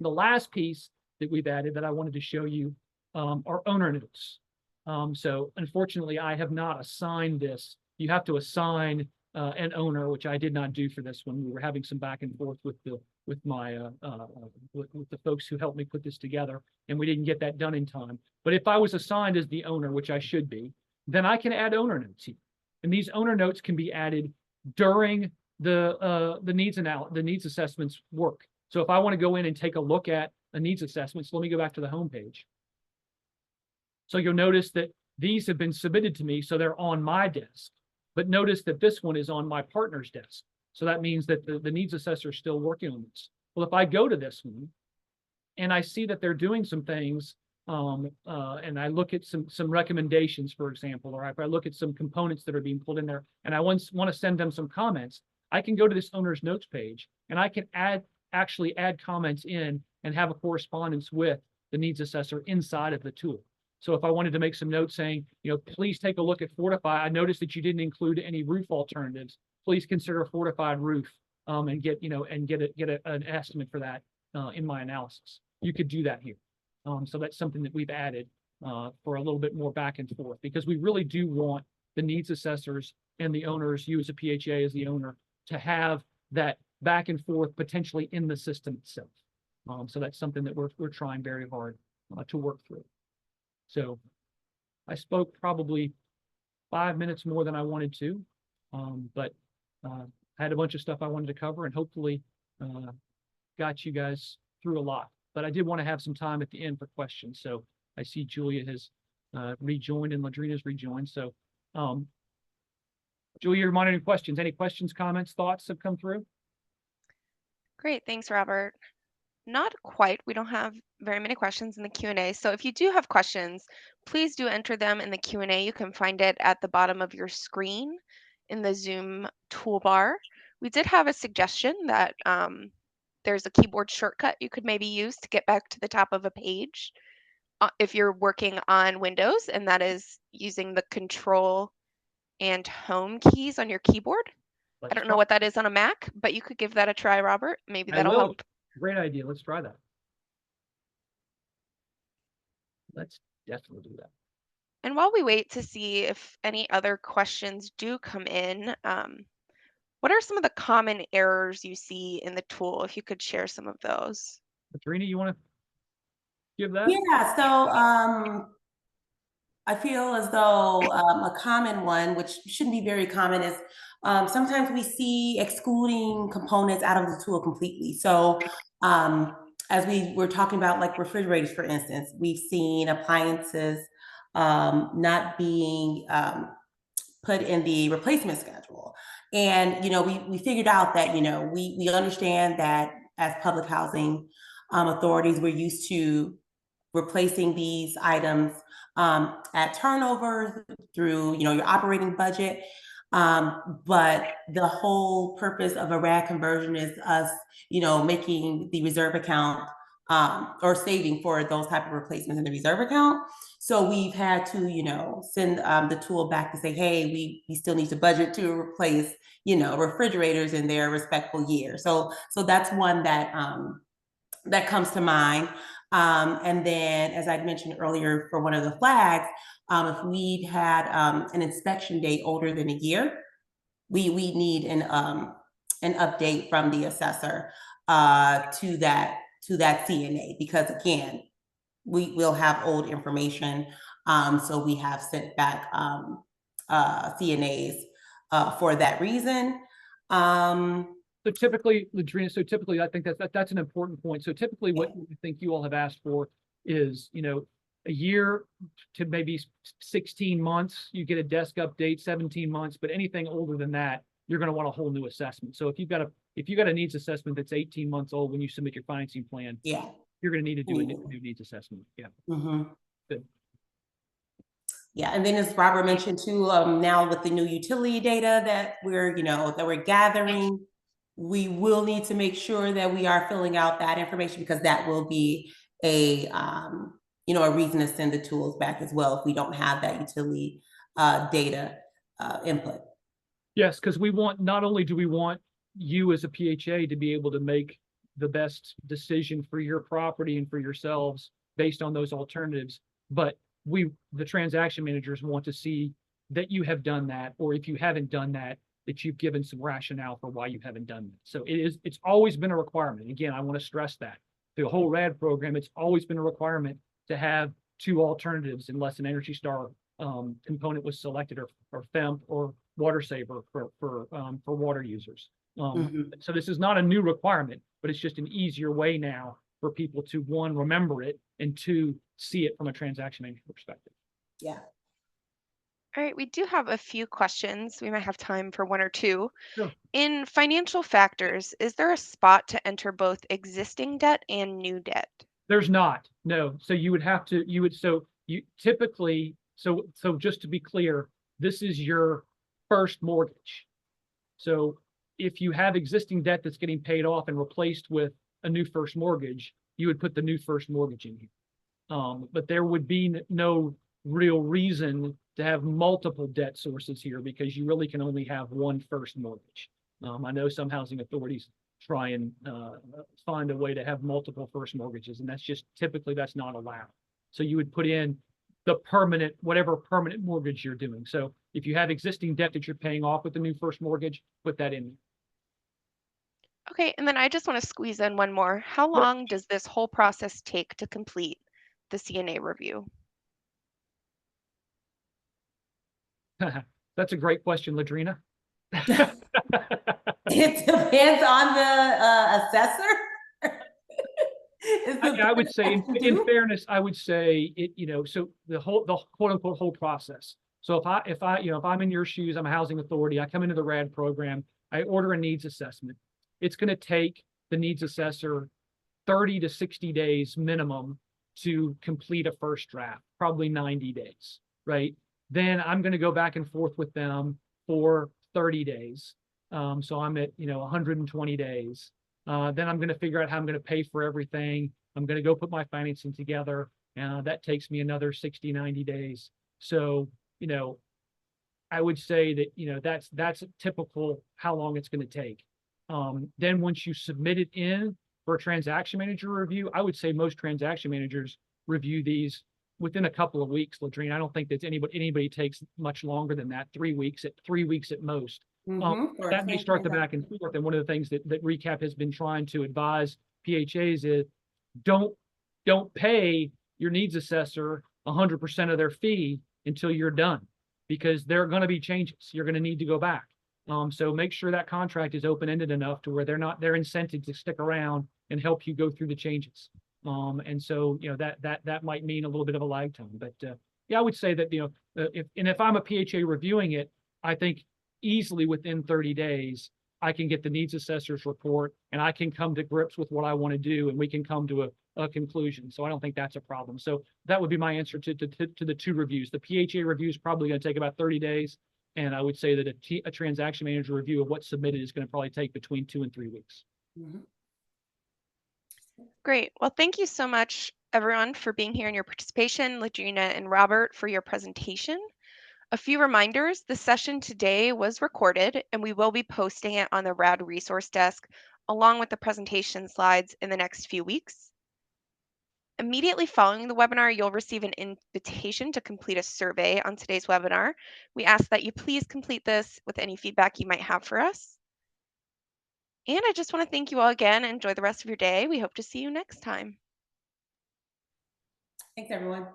The last piece that we've added that I wanted to show you are owner notes. So unfortunately, I have not assigned this. You have to assign an owner, which I did not do for this one. We were having some back and forth with the folks who helped me put this together, and we didn't get that done in time. But if I was assigned as the owner, which I should be, then I can add owner notes here. And these owner notes can be added during the needs assessments work. So if I want to go in and take a look at a needs assessment, so let me go back to the home page. So you'll notice that these have been submitted to me, so they're on my desk. But notice that this one is on my partner's desk. So that means that the needs assessor is still working on this. Well, if I go to this one and I see that they're doing some things, and I look at some recommendations, for example, or if I look at some components that are being pulled in there, and I want to send them some comments, I can go to this owner's notes page, and I can actually add comments in and have a correspondence with the needs assessor inside of the tool. So if I wanted to make some notes saying, please take a look at Fortify. I noticed that you didn't include any roof alternatives. Please consider a fortified roof and get an estimate for that in my analysis. You could do that here. So that's something that we've added for a little bit more back and forth, because we really do want the needs assessors and the owners, you as a PHA as the owner, to have that back and forth potentially in the system itself. So that's something that we're trying very hard to work through. So I spoke probably 5 minutes more than I wanted to, but I had a bunch of stuff I wanted to cover, and hopefully got you guys through a lot. But I did want to have some time at the end for questions. So I see Julia has rejoined and Ladrina's rejoined. So Julia, you're monitoring questions. Any questions, comments, thoughts have come through? Great, thanks, Robert. Not quite. We don't have very many questions in the Q&A. So if you do have questions, please do enter them in the Q&A. You can find it at the bottom of your screen in the Zoom toolbar. We did have a suggestion that there's a keyboard shortcut you could maybe use to get back to the top of a page if you're working on Windows, and that is using the Control and Home keys on your keyboard. I don't know what that is on a Mac, but you could give that a try, Robert. Maybe that'll help. Great idea. Let's try that. Let's definitely do that. And while we wait to see if any other questions do come in, what are some of the common errors you see in the tool? If you could share some of those. Ladrina, you want to give that? Yeah, so I feel as though a common one, which shouldn't be very common, is sometimes we see excluding components out of the tool completely. So as we were talking about, like refrigerators, for instance, we've seen appliances not being put in the replacement schedule. And, we figured out that, we understand that as public housing authorities, we're used to replacing these items at turnover through, your operating budget. But the whole purpose of a RAD conversion is us, making the reserve account or saving for those type of replacements in the reserve account. So we've had to, send the tool back to say, hey, we still need to budget to replace, refrigerators in their respectful year. So that's one that comes to mind. And then, as I mentioned earlier, for one of the flags, if we've had an inspection date older than a year, we need an update from the assessor to that CNA, because again, we will have old information. So we have sent back CNAs for that reason. So typically, Ladrina, I think that's an important point. So typically what I think you all have asked for is, a year to maybe 16 months, you get a desk update, 17 months, but anything older than that, you're going to want a whole new assessment. So if you've got a needs assessment that's 18 months old when you submit your financing plan, you're going to need to do a new needs assessment. Yeah. Good. Yeah, and then as Robert mentioned too, now with the new utility data that we're gathering, we will need to make sure that we are filling out that information, because that will be a reason to send the tools back as well if we don't have that utility data input. Yes, because not only do we want you as a PHA to be able to make the best decision for your property and for yourselves based on those alternatives, but the transaction managers want to see that you have done that, or if you haven't done that, that you've given some rationale for why you haven't done that. So it's always been a requirement. Again, I want to stress that the whole RAD program, it's always been a requirement to have two alternatives unless an Energy Star component was selected, or FEMP or Water Saver for water users. So this is not a new requirement, but it's just an easier way now for people to, one, remember it, and two, see it from a transaction management perspective. Yeah. All right, we do have a few questions. We might have time for one or two. Sure. In financial factors, is there a spot to enter both existing debt and new debt? There's not, no. So typically, just to be clear, this is your first mortgage. So if you have existing debt that's getting paid off and replaced with a new first mortgage, you would put the new first mortgage in here. But there would be no real reason to have multiple debt sources here, because you really can only have one first mortgage. I know some housing authorities try and find a way to have multiple first mortgages, and that's not allowed. So you would put in whatever permanent mortgage you're doing. So if you have existing debt that you're paying off with the new first mortgage, put that in. Okay, and then I just want to squeeze in one more. How long does this whole process take to complete the CNA review? That's a great question, Ladrina. It depends on the assessor. I would say, in fairness, I would say it. So the quote unquote whole process. So if I'm in your shoes, I'm a housing authority. I come into the RAD program. I order a needs assessment. It's going to take the needs assessor 30 to 60 days minimum to complete a first draft, probably 90 days, right? Then I'm going to go back and forth with them for 30 days. So I'm at 120 days. Then I'm going to figure out how I'm going to pay for everything. I'm going to go put my financing together. That takes me another 60, 90 days. So, I would say that, that's a typical how long it's going to take. Then once you submit it in for a transaction manager review, I would say most transaction managers review these within a couple of weeks, Ladrina. I don't think that anybody takes much longer than that, 3 weeks at most. That may start the back and forth. And one of the things that RECAP has been trying to advise PHAs is don't pay your needs assessor 100% of their fee until you're done, because there are going to be changes. You're going to need to go back. So make sure that contract is open-ended enough to where they're incented to stick around and help you go through the changes. And so, that might mean a little bit of a lag time, but yeah, I would say that, if I'm a PHA reviewing it, I think easily within 30 days, I can get the needs assessor's report, and I can come to grips with what I want to do, and we can come to a conclusion. So I don't think that's a problem. So that would be my answer to the 2 reviews. The PHA review is probably going to take about 30 days. And I would say that a transaction manager review of what's submitted is going to probably take between 2 and 3 weeks. Mhm. Great. Well, thank you so much, everyone, for being here and your participation, Ladrina and Robert, for your presentation. A few reminders, the session today was recorded and we will be posting it on the RAD resource desk along with the presentation slides in the next few weeks. Immediately following the webinar, you'll receive an invitation to complete a survey on today's webinar. We ask that you please complete this with any feedback you might have for us. And I just want to thank you all again and enjoy the rest of your day. We hope to see you next time. Thanks, everyone.